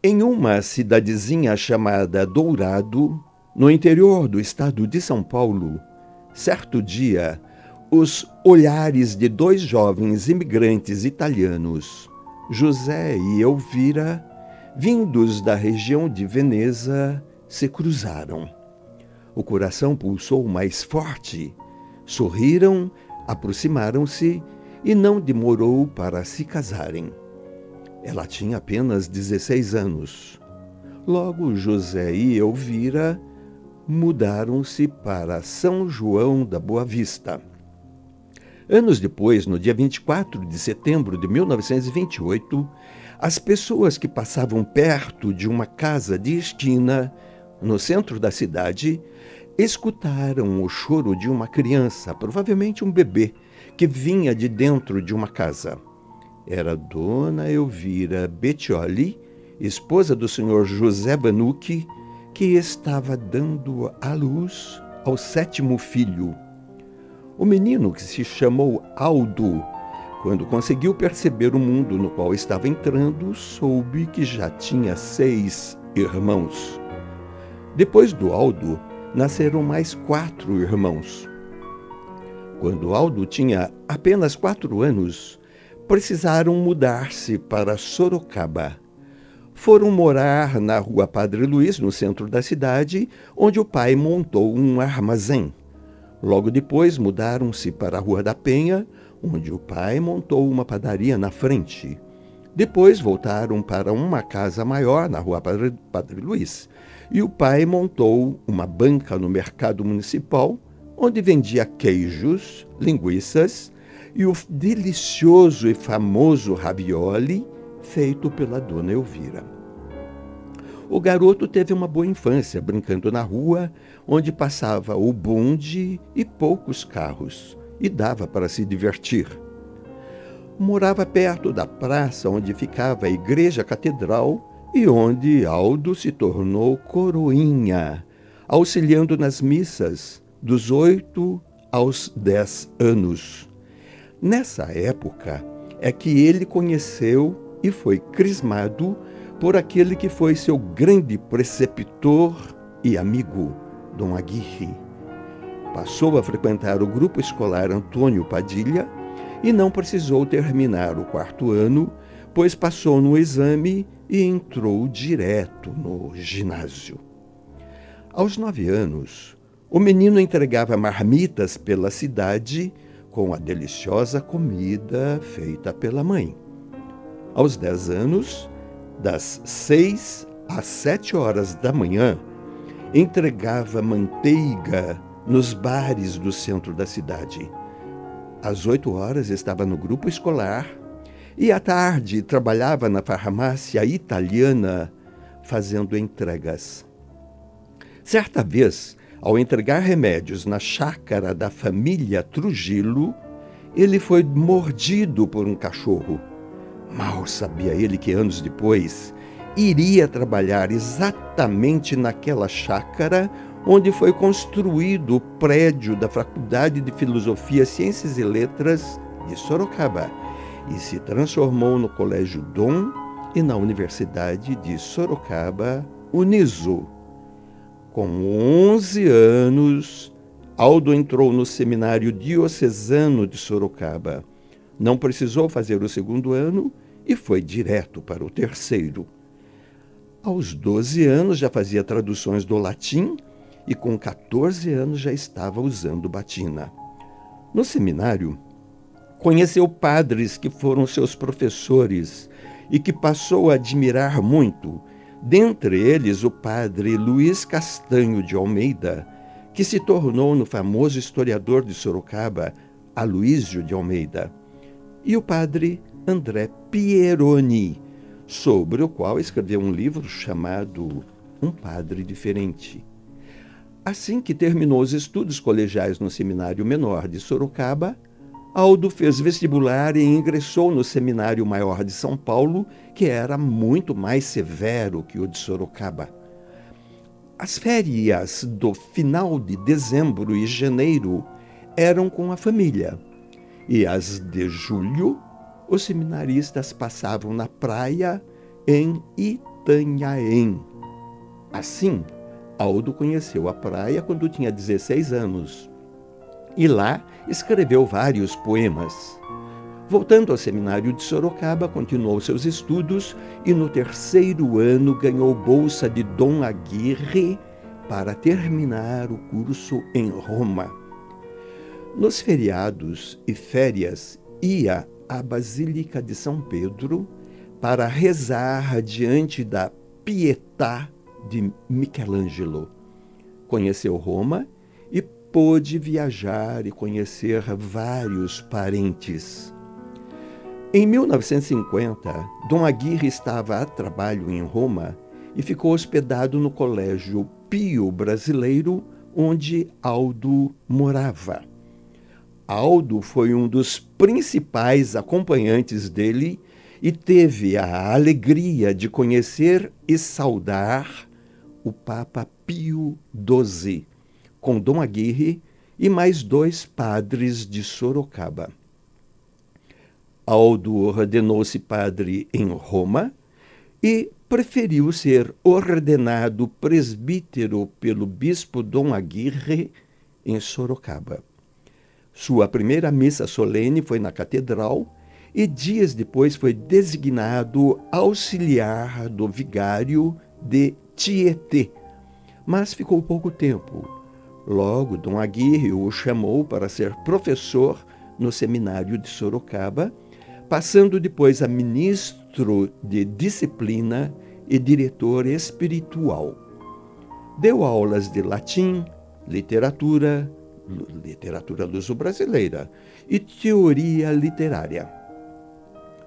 Em uma cidadezinha chamada Dourado, no interior do estado de São Paulo, certo dia, os olhares de dois jovens imigrantes italianos, José e Elvira, vindos da região de Veneza, se cruzaram. O coração pulsou mais forte. Sorriram, aproximaram-se e não demorou para se casarem. Ela tinha apenas 16 anos. Logo, José e Elvira mudaram-se para São João da Boa Vista. Anos depois, no dia 24 de setembro de 1928, as pessoas que passavam perto de uma casa de esquina, no centro da cidade, escutaram o choro de uma criança, provavelmente um bebê, que vinha de dentro de uma casa. Era Dona Elvira Bettioli, esposa do senhor José Vanucchi, que estava dando à luz ao 7º filho. O menino, que se chamou Aldo, quando conseguiu perceber o mundo no qual estava entrando, soube que já tinha 6 irmãos. Depois do Aldo, nasceram mais 4 irmãos. Quando Aldo tinha apenas 4 anos, precisaram mudar-se para Sorocaba. Foram morar na Rua Padre Luiz, no centro da cidade, onde o pai montou um armazém. Logo depois, mudaram-se para a Rua da Penha, onde o pai montou uma padaria na frente. Depois, voltaram para uma casa maior na Rua Padre Luiz, e o pai montou uma banca no mercado municipal, onde vendia queijos, linguiças e o delicioso e famoso ravioli feito pela Dona Elvira. O garoto teve uma boa infância, brincando na rua, onde passava o bonde e poucos carros, e dava para se divertir. Morava perto da praça onde ficava a igreja catedral e onde Aldo se tornou coroinha, auxiliando nas missas dos 8 aos 10 anos. Nessa época é que ele conheceu e foi crismado por aquele que foi seu grande preceptor e amigo, Dom Aguirre. Passou a frequentar o grupo escolar Antônio Padilha e não precisou terminar o 4º ano, pois passou no exame e entrou direto no ginásio. Aos 9 anos, o menino entregava marmitas pela cidade com a deliciosa comida feita pela mãe. Aos 10 anos, das 6 às 7 horas da manhã, entregava manteiga nos bares do centro da cidade. Às 8 horas estava no grupo escolar e à tarde trabalhava na farmácia italiana fazendo entregas. Certa vez, ao entregar remédios na chácara da família Trujillo, ele foi mordido por um cachorro. Mal sabia ele que anos depois iria trabalhar exatamente naquela chácara onde foi construído o prédio da Faculdade de Filosofia, Ciências e Letras de Sorocaba e se transformou no Colégio Dom e na Universidade de Sorocaba, Uniso. Com 11 anos, Aldo entrou no Seminário Diocesano de Sorocaba. Não precisou fazer o 2º ano e foi direto para o 3º. Aos 12 anos já fazia traduções do latim e com 14 anos já estava usando batina. No seminário, conheceu padres que foram seus professores e que passou a admirar muito, dentre eles o padre Luiz Castanho de Almeida, que se tornou no famoso historiador de Sorocaba, Aloísio de Almeida, e o padre André Pieroni, sobre o qual escreveu um livro chamado Um Padre Diferente. Assim que terminou os estudos colegiais no Seminário Menor de Sorocaba, Aldo fez vestibular e ingressou no Seminário Maior de São Paulo, que era muito mais severo que o de Sorocaba. As férias do final de dezembro e janeiro eram com a família, e as de julho os seminaristas passavam na praia em Itanhaém. Assim, Aldo conheceu a praia quando tinha 16 anos e lá escreveu vários poemas. Voltando ao seminário de Sorocaba, continuou seus estudos e no 3º ano ganhou bolsa de Dom Aguirre para terminar o curso em Roma. Nos feriados e férias, ia à Basílica de São Pedro para rezar diante da Pietà de Michelangelo. Conheceu Roma e pôde viajar e conhecer vários parentes. Em 1950, Dom Aguirre estava a trabalho em Roma e ficou hospedado no Colégio Pio Brasileiro, onde Aldo morava. Aldo foi um dos principais acompanhantes dele e teve a alegria de conhecer e saudar o Papa Pio XII, com Dom Aguirre e mais 2 padres de Sorocaba. Aldo ordenou-se padre em Roma e preferiu ser ordenado presbítero pelo bispo Dom Aguirre em Sorocaba. Sua primeira missa solene foi na catedral e dias depois foi designado auxiliar do vigário de Tietê, mas ficou pouco tempo. Logo, Dom Aguirre o chamou para ser professor no seminário de Sorocaba, passando depois a ministro de disciplina e diretor espiritual. Deu aulas de latim, literatura luso-brasileira e teoria literária.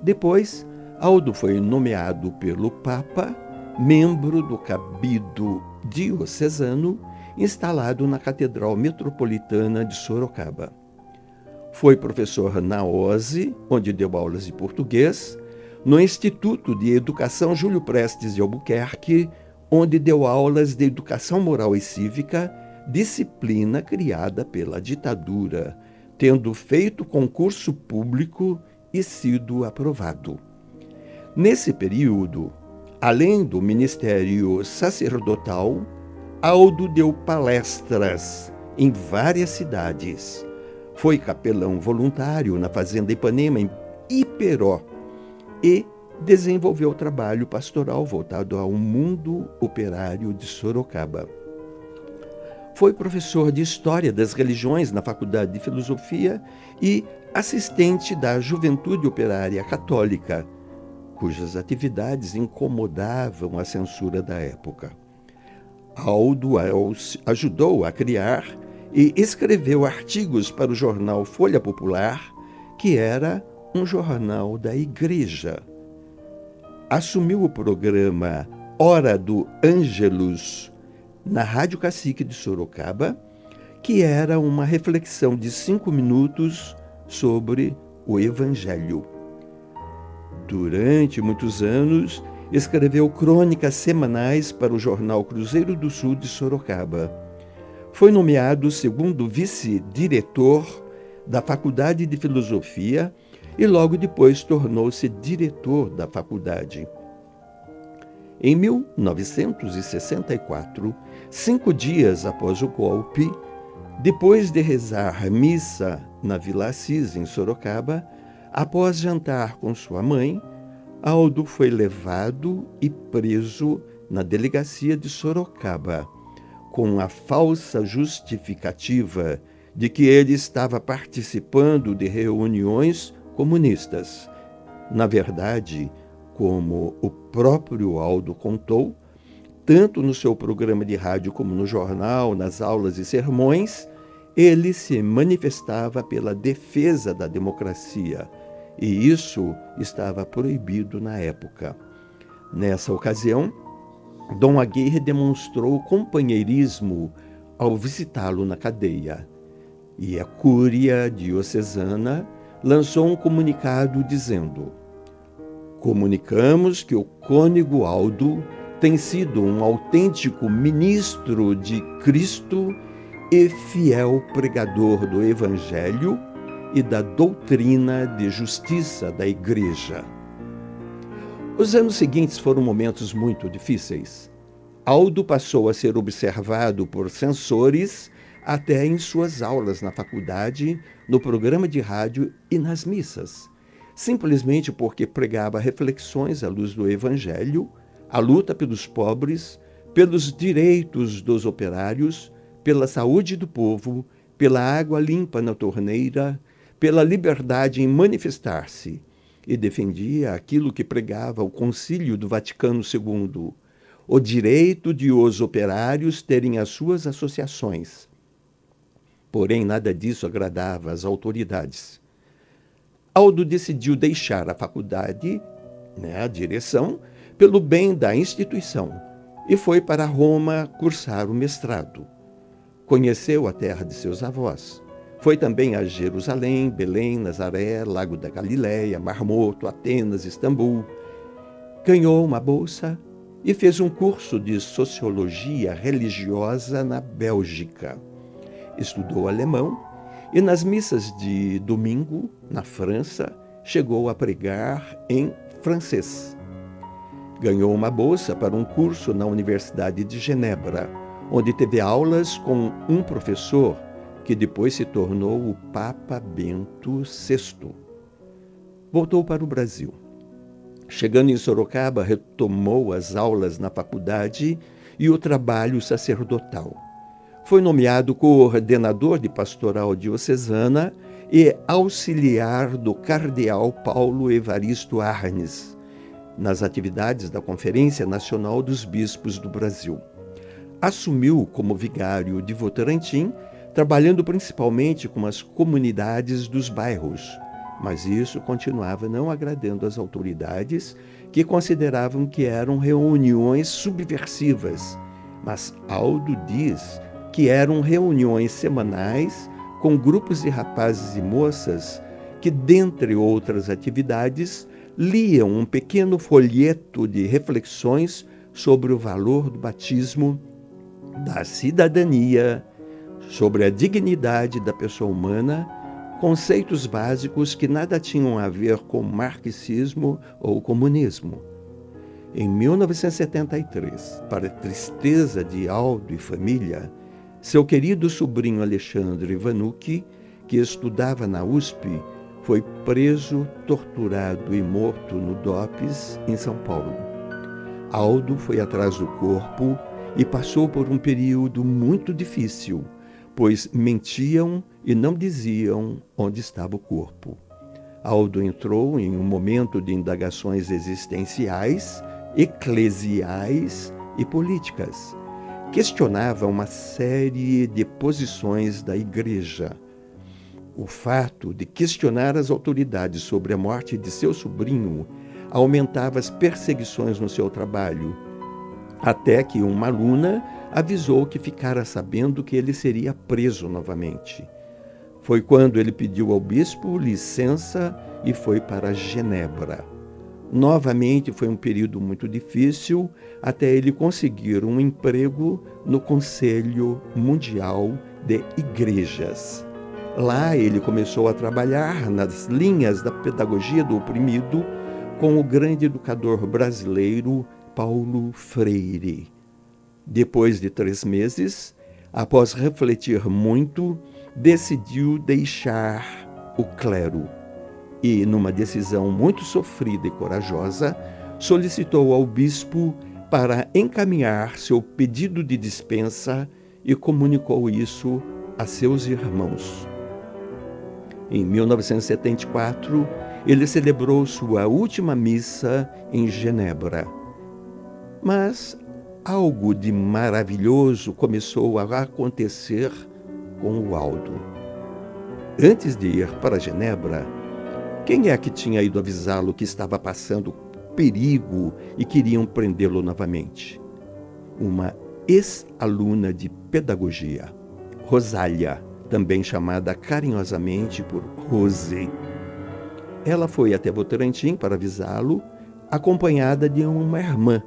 Depois, Aldo foi nomeado pelo Papa membro do cabido diocesano instalado na Catedral Metropolitana de Sorocaba. Foi professor na OSE, onde deu aulas de português, no Instituto de Educação Júlio Prestes de Albuquerque, onde deu aulas de educação moral e cívica, disciplina criada pela ditadura, tendo feito concurso público e sido aprovado. Nesse período, além do ministério sacerdotal, Aldo deu palestras em várias cidades. Foi capelão voluntário na Fazenda Ipanema, em Iperó, e desenvolveu trabalho pastoral voltado ao mundo operário de Sorocaba. Foi professor de História das Religiões na Faculdade de Filosofia e assistente da Juventude Operária Católica, cujas atividades incomodavam a censura da época. Aldo ajudou a criar e escreveu artigos para o jornal Folha Popular, que era um jornal da Igreja. Assumiu o programa Hora do Ângelus na Rádio Cacique de Sorocaba, que era uma reflexão de 5 minutos sobre o Evangelho. Durante muitos anos, escreveu crônicas semanais para o jornal Cruzeiro do Sul de Sorocaba. Foi nomeado segundo vice-diretor da Faculdade de Filosofia e logo depois tornou-se diretor da faculdade. Em 1964, 5 dias após o golpe, depois de rezar missa na Vila Assis, em Sorocaba, após jantar com sua mãe, Aldo foi levado e preso na delegacia de Sorocaba, com a falsa justificativa de que ele estava participando de reuniões comunistas. Na verdade, como o próprio Aldo contou, tanto no seu programa de rádio como no jornal, nas aulas e sermões, ele se manifestava pela defesa da democracia, e isso estava proibido na época. Nessa ocasião, Dom Aguirre demonstrou companheirismo ao visitá-lo na cadeia, e a Cúria Diocesana lançou um comunicado dizendo: comunicamos que o cônego Aldo tem sido um autêntico ministro de Cristo e fiel pregador do Evangelho e da doutrina de justiça da Igreja. Os anos seguintes foram momentos muito difíceis. Aldo passou a ser observado por censores até em suas aulas na faculdade, no programa de rádio e nas missas, simplesmente porque pregava reflexões à luz do Evangelho, a luta pelos pobres, pelos direitos dos operários, pela saúde do povo, pela água limpa na torneira, pela liberdade em manifestar-se, e defendia aquilo que pregava o Concílio do Vaticano II, o direito de os operários terem as suas associações. Porém, nada disso agradava às autoridades. Aldo decidiu deixar a faculdade, a direção, pelo bem da instituição, e foi para Roma cursar o mestrado. Conheceu a terra de seus avós. Foi também a Jerusalém, Belém, Nazaré, Lago da Galileia, Mar Morto, Atenas, Istambul. Ganhou uma bolsa e fez um curso de sociologia religiosa na Bélgica. Estudou alemão e nas missas de domingo, na França, chegou a pregar em francês. Ganhou uma bolsa para um curso na Universidade de Genebra, onde teve aulas com um professor que depois se tornou o Papa Bento VI. Voltou para o Brasil. Chegando em Sorocaba, retomou as aulas na faculdade e o trabalho sacerdotal. Foi nomeado coordenador de pastoral diocesana e auxiliar do cardeal Paulo Evaristo Arnes, nas atividades da Conferência Nacional dos Bispos do Brasil. Assumiu como vigário de Votorantim, trabalhando principalmente com as comunidades dos bairros, mas isso continuava não agradando às autoridades, que consideravam que eram reuniões subversivas. Mas Aldo diz que eram reuniões semanais com grupos de rapazes e moças que, dentre outras atividades, liam um pequeno folheto de reflexões sobre o valor do batismo, da cidadania, sobre a dignidade da pessoa humana, conceitos básicos que nada tinham a ver com marxismo ou comunismo. Em 1973, para a tristeza de Aldo e família, seu querido sobrinho Alexandre Vanucci, que estudava na USP, foi preso, torturado e morto no DOPS, em São Paulo. Aldo foi atrás do corpo e passou por um período muito difícil, pois mentiam e não diziam onde estava o corpo. Aldo entrou em um momento de indagações existenciais, eclesiais e políticas. Questionava uma série de posições da Igreja. O fato de questionar as autoridades sobre a morte de seu sobrinho aumentava as perseguições no seu trabalho, até que uma aluna avisou que ficara sabendo que ele seria preso novamente. Foi quando ele pediu ao bispo licença e foi para Genebra. Novamente foi um período muito difícil até ele conseguir um emprego no Conselho Mundial de Igrejas. Lá ele começou a trabalhar nas linhas da pedagogia do oprimido com o grande educador brasileiro Paulo Freire. Depois de 3 meses, após refletir muito, decidiu deixar o clero e, numa decisão muito sofrida e corajosa, solicitou ao bispo para encaminhar seu pedido de dispensa e comunicou isso a seus irmãos. Em 1974, ele celebrou sua última missa em Genebra. Mas algo de maravilhoso começou a acontecer com o Aldo. Antes de ir para Genebra, quem é que tinha ido avisá-lo que estava passando perigo e queriam prendê-lo novamente? Uma ex-aluna de pedagogia, Rosália, também chamada carinhosamente por Rose. Ela foi até Votorantim para avisá-lo, acompanhada de uma irmã.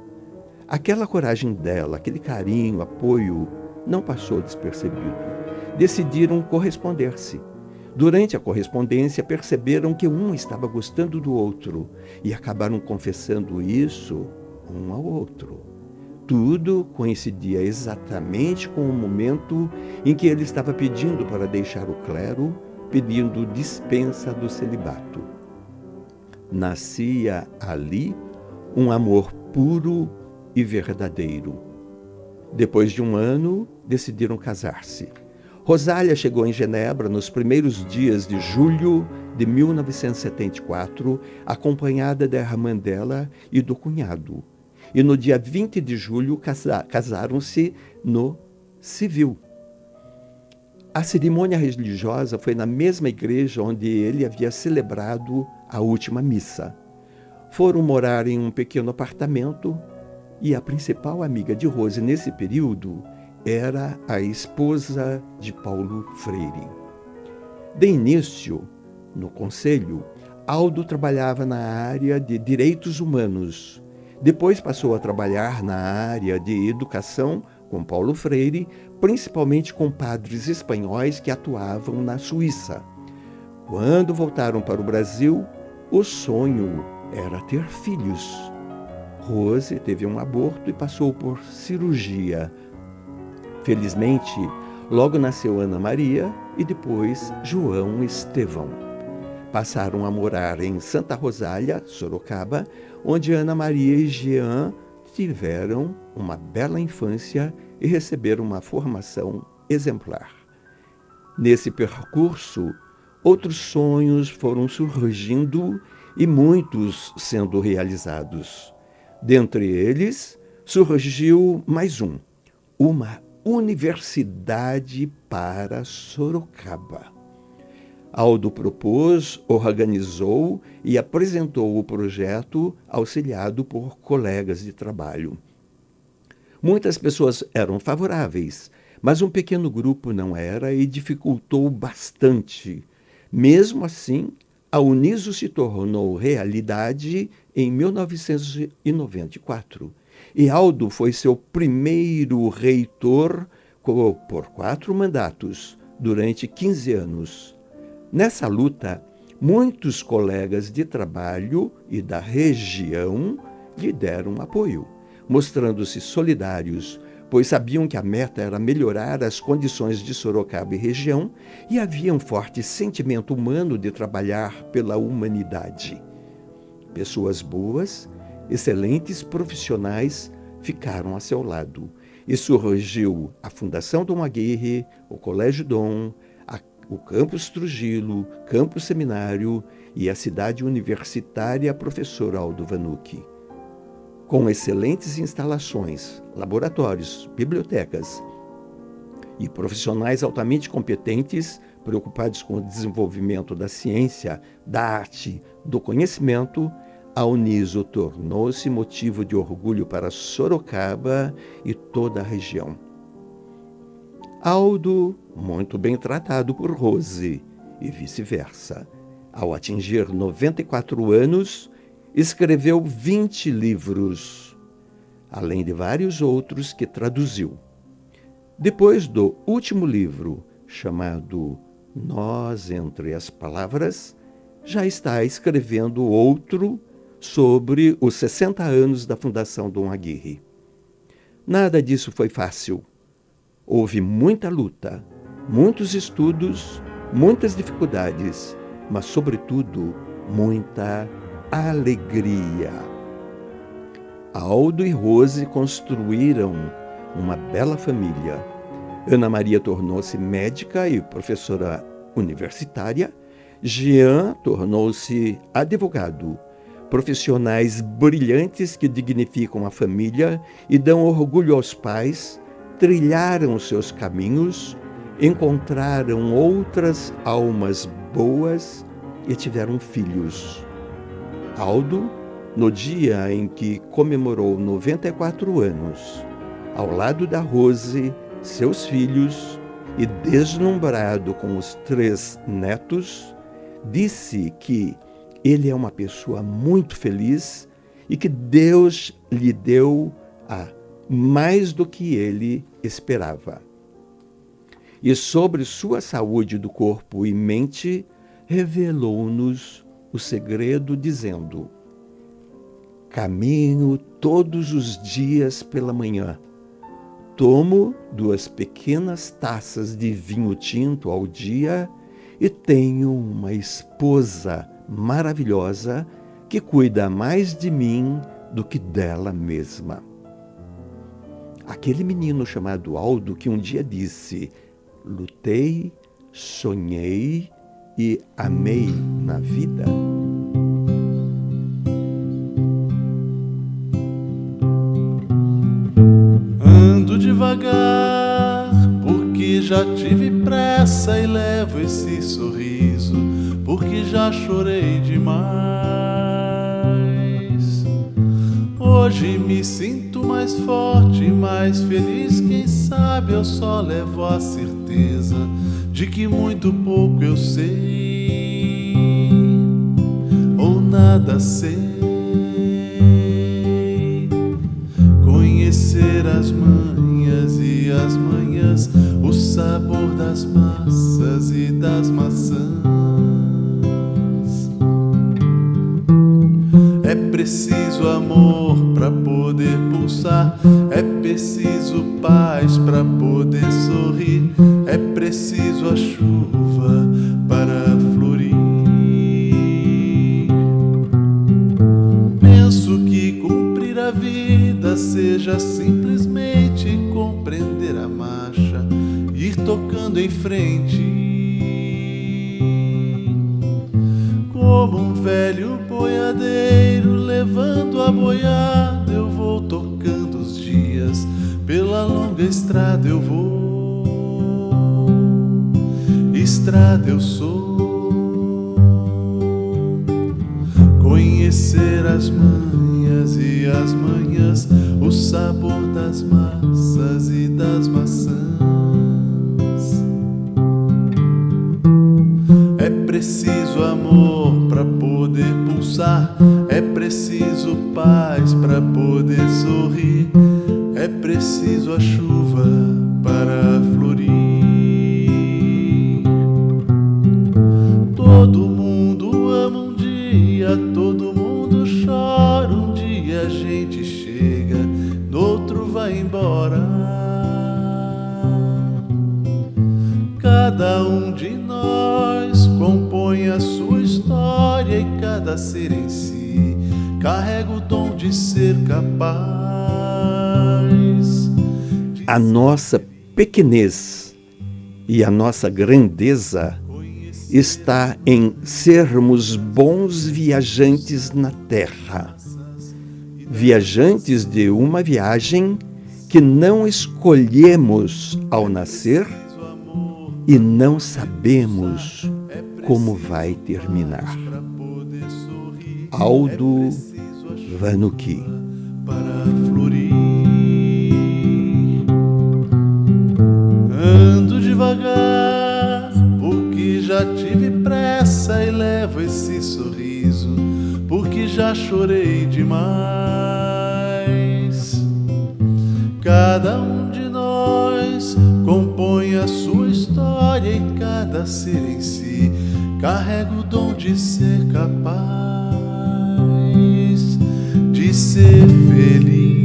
Aquela coragem dela, aquele carinho, apoio, não passou despercebido. Decidiram corresponder-se. Durante a correspondência, perceberam que um estava gostando do outro e acabaram confessando isso um ao outro. Tudo coincidia exatamente com o momento em que ele estava pedindo para deixar o clero, pedindo dispensa do celibato. Nascia ali um amor puro e verdadeiro. Depois de um ano, decidiram casar-se. Rosália chegou em Genebra nos primeiros dias de julho de 1974, acompanhada da irmã dela e do cunhado. E no dia 20 de julho casaram-se no civil. A cerimônia religiosa foi na mesma igreja onde ele havia celebrado a última missa. Foram morar em um pequeno apartamento e a principal amiga de Rose nesse período era a esposa de Paulo Freire. De início, no conselho, Aldo trabalhava na área de direitos humanos. Depois passou a trabalhar na área de educação com Paulo Freire, principalmente com padres espanhóis que atuavam na Suíça. Quando voltaram para o Brasil, o sonho era ter filhos. Rose teve um aborto e passou por cirurgia. Felizmente, logo nasceu Ana Maria e depois João Estevão. Passaram a morar em Santa Rosália, Sorocaba, onde Ana Maria e Jean tiveram uma bela infância e receberam uma formação exemplar. Nesse percurso, outros sonhos foram surgindo e muitos sendo realizados. Dentre eles, surgiu mais uma universidade para Sorocaba. Aldo propôs, organizou e apresentou o projeto, auxiliado por colegas de trabalho. Muitas pessoas eram favoráveis, mas um pequeno grupo não era e dificultou bastante. Mesmo assim, a Uniso se tornou realidade em 1994. E Aldo foi seu primeiro reitor por 4 mandatos, durante 15 anos. Nessa luta, muitos colegas de trabalho e da região lhe deram apoio, mostrando-se solidários, pois sabiam que a meta era melhorar as condições de Sorocaba e região e havia um forte sentimento humano de trabalhar pela humanidade. Pessoas boas, excelentes profissionais ficaram a seu lado e surgiu a Fundação Dom Aguirre, o Colégio Dom, o Campus Trujillo, Campus Seminário e a cidade universitária Professor Aldo Vanucci. Com excelentes instalações, laboratórios, bibliotecas e profissionais altamente competentes, preocupados com o desenvolvimento da ciência, da arte, do conhecimento, a Uniso tornou-se motivo de orgulho para Sorocaba e toda a região. Aldo, muito bem tratado por Rose, e vice-versa. Ao atingir 94 anos, escreveu 20 livros, além de vários outros que traduziu. Depois do último livro, chamado Nós Entre as Palavras, já está escrevendo outro sobre os 60 anos da Fundação Dom Aguirre. Nada disso foi fácil. Houve muita luta, muitos estudos, muitas dificuldades, mas, sobretudo, muita alegria. Aldo e Rose construíram uma bela família. Ana Maria tornou-se médica e professora universitária. Jean tornou-se advogado. Profissionais brilhantes que dignificam a família e dão orgulho aos pais, trilharam seus caminhos, encontraram outras almas boas e tiveram filhos. Aldo, no dia em que comemorou 94 anos, ao lado da Rose, seus filhos, e deslumbrado com os 3 netos, disse que ele é uma pessoa muito feliz e que Deus lhe deu mais do que ele esperava. e sobre sua saúde do corpo e mente, revelou-nos o segredo, dizendo: caminho todos os dias pela manhã, tomo 2 pequenas taças de vinho tinto ao dia e tenho uma esposa maravilhosa que cuida mais de mim do que dela mesma. Aquele menino chamado Aldo que um dia disse: lutei, sonhei e amei na vida. Ando devagar, porque já tive pressa e levo esse sorriso, porque já chorei demais. Hoje me sinto mais forte, mais feliz, quem sabe eu só levo a certeza de que muito pouco eu sei, ou nada sei. Conhecer as manhas e as manhãs, o sabor das massas e das maçãs. É preciso amor para poder pulsar, é preciso paz para poder sorrir, é preciso a chuva para florir. Penso que cumprir a vida seja simplesmente compreender a marcha, ir tocando em frente. Como um velho boiadeiro levando a boiada, eu vou tocando os dias, pela longa estrada eu vou, estrada eu sou. Conhecer as manhas e as manhãs, o sabor das massas e das maçãs. É preciso amor para poder pulsar, é preciso paz para poder sorrir, é preciso a chuva para florir. Todo mundo ama um dia, todo mundo chora um dia, a gente chega, no outro vai embora. Cada um de nós compõe a sua história e cada ser em si carrega o dom de ser capaz. A nossa pequenez e a nossa grandeza está em sermos bons viajantes na Terra. Viajantes de uma viagem que não escolhemos ao nascer e não sabemos como vai terminar. Aldo Vanucchi. Para florir, ando devagar, porque já tive pressa e levo esse sorriso, porque já chorei demais. Cada um de nós compõe a sua história e cada ser em si carrega o dom de ser capaz de ser feliz.